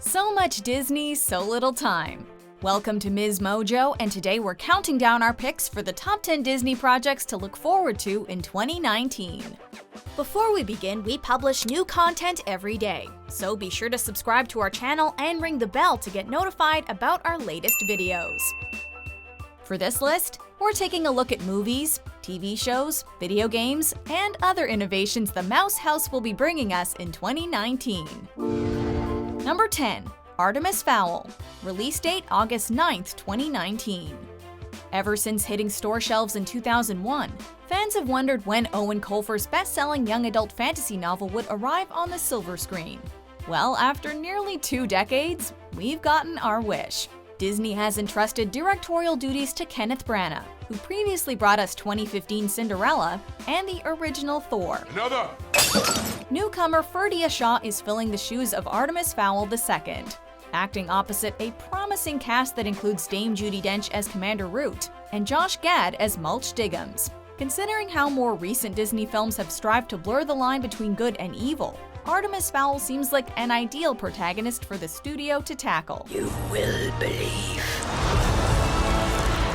So much Disney, so little time. Welcome to MsMojo, and today we're counting down our picks for the top 10 Disney projects to look forward to in 2019. Before we begin, we publish new content every day, so be sure to subscribe to our channel and ring the bell to get notified about our latest videos. For this list, we're taking a look at movies, TV shows, video games, and other innovations the Mouse House will be bringing us in 2019. Number 10. Artemis Fowl. Release date August 9th, 2019. Ever since hitting store shelves in 2001, fans have wondered when Owen Colfer's best-selling young adult fantasy novel would arrive on the silver screen. Well, after nearly 2 decades, we've gotten our wish. Disney has entrusted directorial duties to Kenneth Branagh, who previously brought us 2015 Cinderella and the original Thor. Another! Newcomer Ferdia Shaw is filling the shoes of Artemis Fowl II, acting opposite a promising cast that includes Dame Judi Dench as Commander Root and Josh Gad as Mulch Diggums. Considering how more recent Disney films have strived to blur the line between good and evil, Artemis Fowl seems like an ideal protagonist for the studio to tackle. You will believe.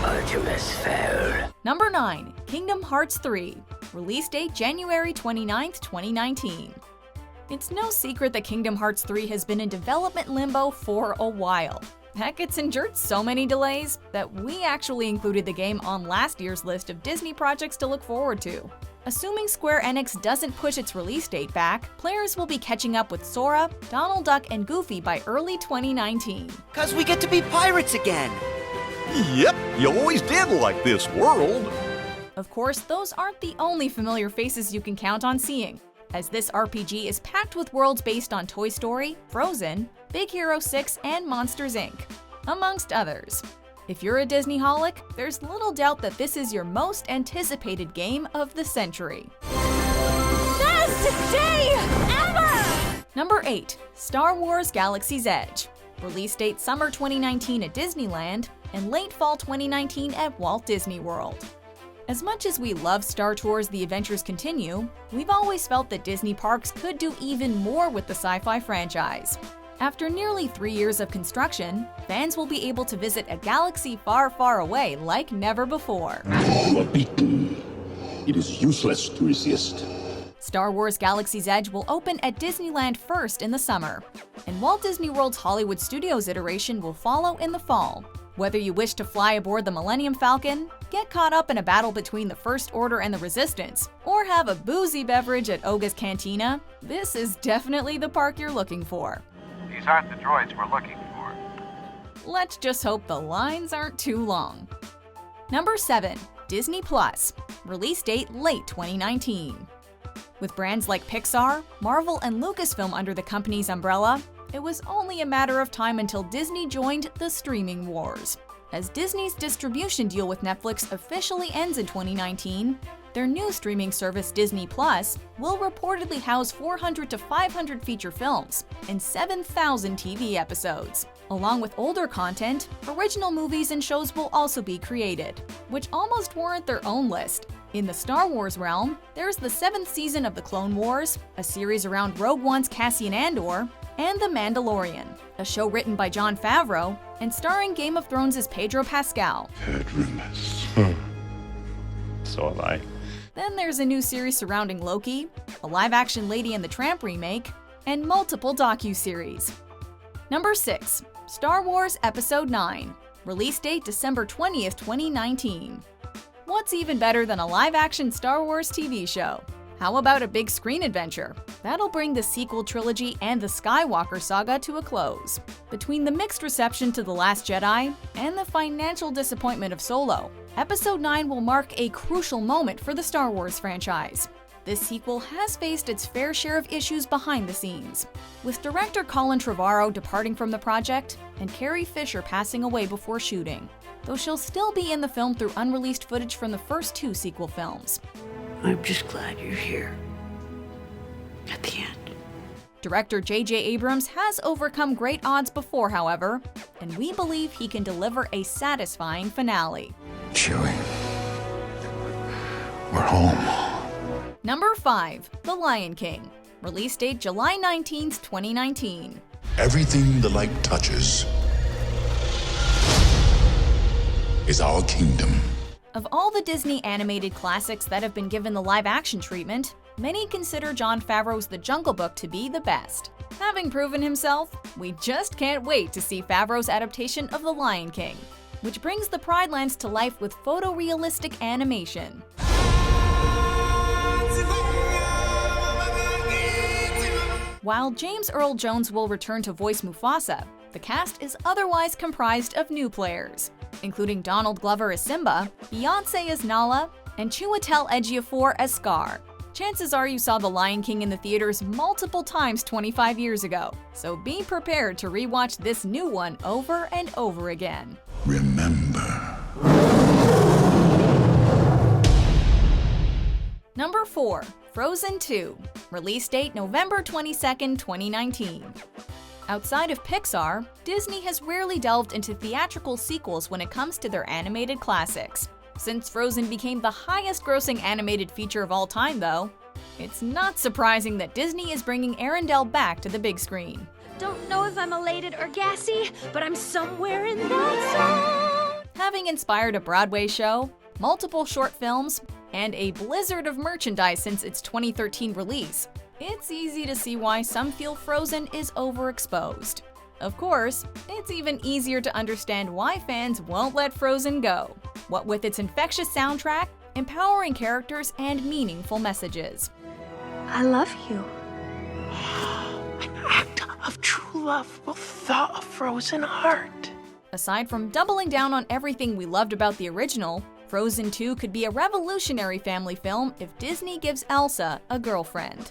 Artemis Fowl. Number 9. Kingdom Hearts 3. Release date January 29th, 2019. It's no secret that Kingdom Hearts 3 has been in development limbo for a while. Heck, it's endured so many delays that we actually included the game on last year's list of Disney projects to look forward to. Assuming Square Enix doesn't push its release date back, players will be catching up with Sora, Donald Duck, and Goofy by early 2019. 'Cause we get to be pirates again! Yep, you always did like this world. Of course, those aren't the only familiar faces you can count on seeing, as this RPG is packed with worlds based on Toy Story, Frozen, Big Hero 6, and Monsters, Inc., amongst others. If you're a Disney-holic, there's little doubt that this is your most anticipated game of the century. Best day ever! Number 8. Star Wars Galaxy's Edge. Release date summer 2019 at Disneyland and late fall 2019 at Walt Disney World. As much as we love Star Tours The Adventures Continue, we've always felt that Disney parks could do even more with the sci-fi franchise. After nearly 3 years of construction, fans will be able to visit a galaxy far, far away like never before. You are beaten. It is useless to resist. Star Wars Galaxy's Edge will open at Disneyland first in the summer, and Walt Disney World's Hollywood Studios iteration will follow in the fall. Whether you wish to fly aboard the Millennium Falcon, get caught up in a battle between the First Order and the Resistance, or have a boozy beverage at Oga's Cantina, this is definitely the park you're looking for. These aren't the droids we're looking for. Let's just hope the lines aren't too long. Number 7. Disney Plus. Release date late 2019. With brands like Pixar, Marvel, and Lucasfilm under the company's umbrella, it was only a matter of time until Disney joined the streaming wars. As Disney's distribution deal with Netflix officially ends in 2019, their new streaming service Disney Plus will reportedly house 400 to 500 feature films and 7,000 TV episodes. Along with older content, original movies and shows will also be created, which almost warrant their own list. In the Star Wars realm, there's the 7th season of The Clone Wars, a series around Rogue One's Cassian Andor, and The Mandalorian, a show written by Jon Favreau and starring Game of Thrones' Pedro Pascal. Heard rumors. So have I. Then there's a new series surrounding Loki, a live-action Lady and the Tramp remake, and multiple docu-series. Number 6. Star Wars Episode 9. Release date December 20th, 2019. What's even better than a live-action Star Wars TV show? How about a big screen adventure? That'll bring the sequel trilogy and the Skywalker saga to a close. Between the mixed reception to The Last Jedi and the financial disappointment of Solo, Episode 9 will mark a crucial moment for the Star Wars franchise. This sequel has faced its fair share of issues behind the scenes, with director Colin Trevorrow departing from the project and Carrie Fisher passing away before shooting, though she'll still be in the film through unreleased footage from the first 2 sequel films. I'm just glad you're here. At the end. Director J.J. Abrams has overcome great odds before, however, and we believe he can deliver a satisfying finale. Chewie. We're home. Number 5. The Lion King. Release date July 19th, 2019. Everything the light touches is our kingdom. Of all the Disney animated classics that have been given the live-action treatment, many consider Jon Favreau's The Jungle Book to be the best. Having proven himself, we just can't wait to see Favreau's adaptation of The Lion King, which brings the Pride Lands to life with photorealistic animation. While James Earl Jones will return to voice Mufasa, the cast is otherwise comprised of new players, including Donald Glover as Simba, Beyoncé as Nala, and Chiwetel Ejiofor as Scar. Chances are you saw The Lion King in the theaters multiple times 25 years ago, so be prepared to rewatch this new one over and over again. Remember. Number 4. Frozen 2. Release date November 22, 2019. Outside of Pixar, Disney has rarely delved into theatrical sequels when it comes to their animated classics. Since Frozen became the highest-grossing animated feature of all time, though, it's not surprising that Disney is bringing Arendelle back to the big screen. Don't know if I'm elated or gassy, but I'm somewhere in that song. Having inspired a Broadway show, multiple short films, and a blizzard of merchandise since its 2013 release, it's easy to see why some feel Frozen is overexposed. Of course, it's even easier to understand why fans won't let Frozen go, what with its infectious soundtrack, empowering characters, and meaningful messages. I love you. An act of true love will thaw a frozen heart. Aside from doubling down on everything we loved about the original, Frozen 2 could be a revolutionary family film if Disney gives Elsa a girlfriend.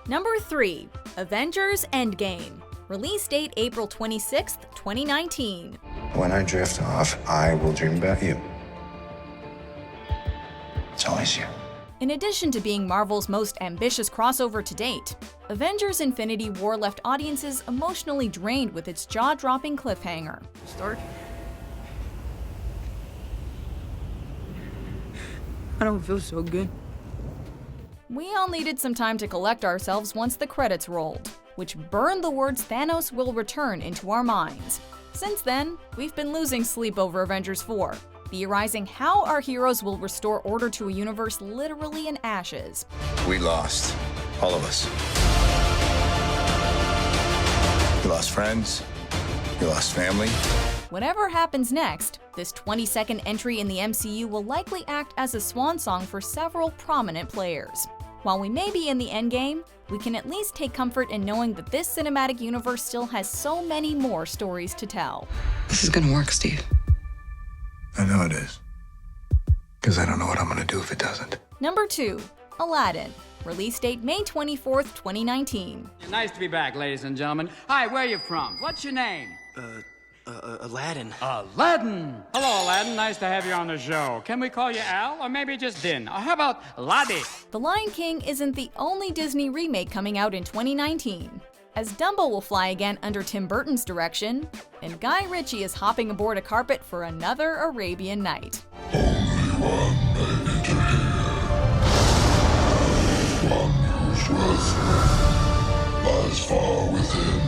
Number 3. Avengers Endgame. Release date April 26, 2019. When I drift off, I will dream about you. It's always you. In addition to being Marvel's most ambitious crossover to date, Avengers Infinity War left audiences emotionally drained with its jaw-dropping cliffhanger. Stark? I don't feel so good. We all needed some time to collect ourselves once the credits rolled, which burned the words Thanos will return into our minds. Since then, we've been losing sleep over Avengers 4, theorizing how our heroes will restore order to a universe literally in ashes. We lost. All of us. You lost friends. You lost family. Whatever happens next, this 20-second entry in the MCU will likely act as a swan song for several prominent players. While we may be in the endgame, we can at least take comfort in knowing that this cinematic universe still has so many more stories to tell. This is gonna work, Steve. I know it is. Because I don't know what I'm gonna do if it doesn't. Number 2. Aladdin. Release date May 24th, 2019. Nice to be back, ladies and gentlemen. Hi, where are you from? What's your name? Aladdin. Aladdin! Hello, Aladdin. Nice to have you on the show. Can we call you Al, or maybe just Din? Or how about Laddie? The Lion King isn't the only Disney remake coming out in 2019, as Dumbo will fly again under Tim Burton's direction, and Guy Ritchie is hopping aboard a carpet for another Arabian Night. Only one may enter here. One whose worth lies far within.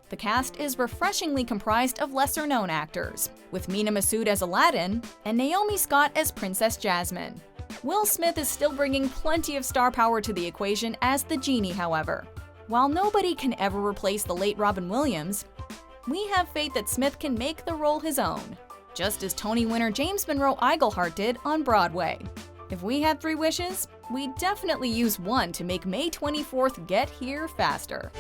The cast is refreshingly comprised of lesser-known actors, with Mina Massoud as Aladdin and Naomi Scott as Princess Jasmine. Will Smith is still bringing plenty of star power to the equation as the genie, however. While nobody can ever replace the late Robin Williams, we have faith that Smith can make the role his own, just as Tony winner James Monroe Iglehart did on Broadway. If we had 3 wishes, we'd definitely use one to make May 24th get here faster.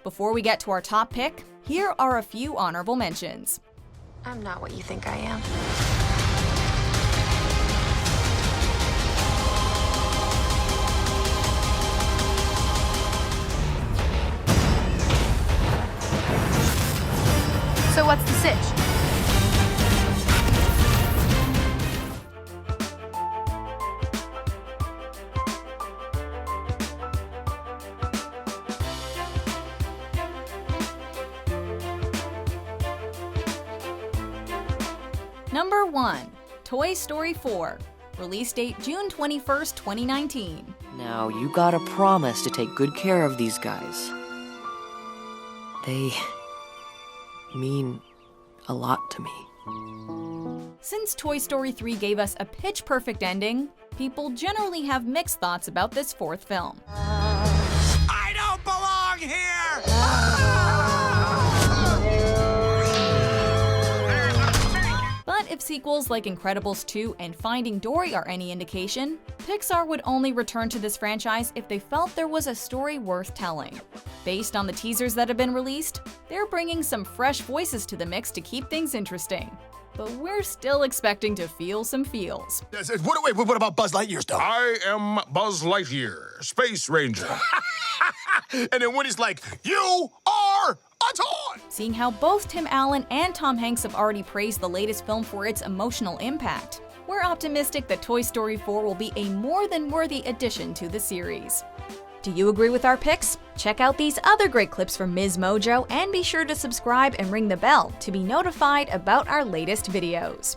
Before we get to our top pick, here are a few honorable mentions. I'm not what you think I am. So what's the sitch? Number 1. Toy Story 4. Release date June 21st, 2019. Now, you gotta promise to take good care of these guys. They mean a lot to me. Since Toy Story 3 gave us a pitch-perfect ending, people generally have mixed thoughts about this fourth film. I don't belong here! But if sequels like Incredibles 2 and Finding Dory are any indication, Pixar would only return to this franchise if they felt there was a story worth telling. Based on the teasers that have been released, they're bringing some fresh voices to the mix to keep things interesting. But we're still expecting to feel some feels. What about Buzz Lightyear stuff? I am Buzz Lightyear, Space Ranger. And then Woody's like, you are a toy! Seeing how both Tim Allen and Tom Hanks have already praised the latest film for its emotional impact, we're optimistic that Toy Story 4 will be a more than worthy addition to the series. Do you agree with our picks? Check out these other great clips from MsMojo and be sure to subscribe and ring the bell to be notified about our latest videos.